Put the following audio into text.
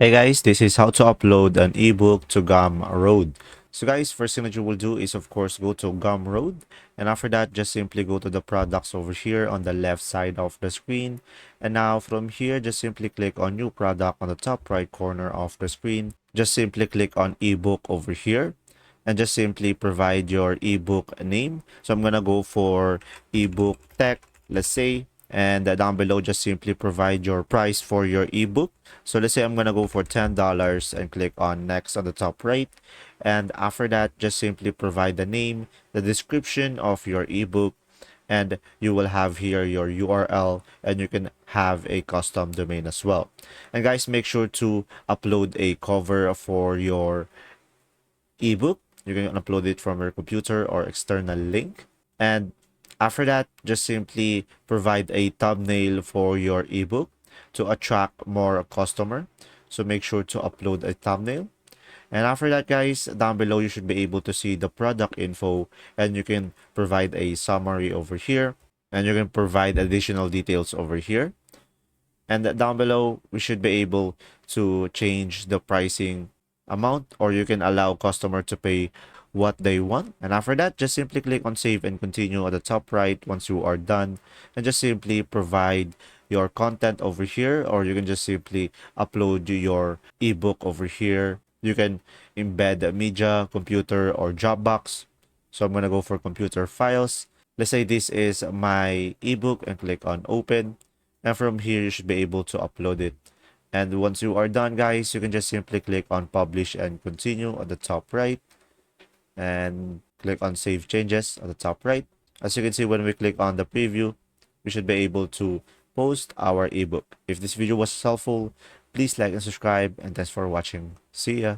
Hey guys, this is how to upload an ebook to Gumroad. So guys, first thing that you will do is of course go to Gumroad, and after that just simply go to the products over here on the left side of the screen. And now from here just simply click on new product on the top right corner of the screen. Just simply click on ebook over here and just simply provide your ebook name. So I'm gonna go for ebook tech, let's say, and down below just simply provide your price for your ebook. So let's say I'm gonna go for $10 and click on next on the top right, and after that just simply provide the name, the description of your ebook, and you will have here your URL, and you can have a custom domain as well. And guys, make sure to upload a cover for your ebook. You can upload it from your computer or external link. And after that, just simply provide a thumbnail for your ebook to attract more customer. So make sure to upload a thumbnail. And after that, guys, down below, you should be able to see the product info, and you can provide a summary over here, and you can provide additional details over here. And down below, we should be able to change the pricing amount, or you can allow customer to pay what they want. And after that, just simply click on save and continue at the top right once you are done, and just simply provide your content over here, or you can just simply upload your ebook over here. You can embed a media, computer, or Dropbox. So I'm gonna go for computer files. Let's say this is my ebook and click on open. And from here, you should be able to upload it. And once you are done, guys, you can just simply click on publish and continue at the top right, and click on save changes at the top right. As you can see, when we click on the preview, we should be able to post our ebook. If this video was helpful, please like and subscribe, and thanks for watching. See ya.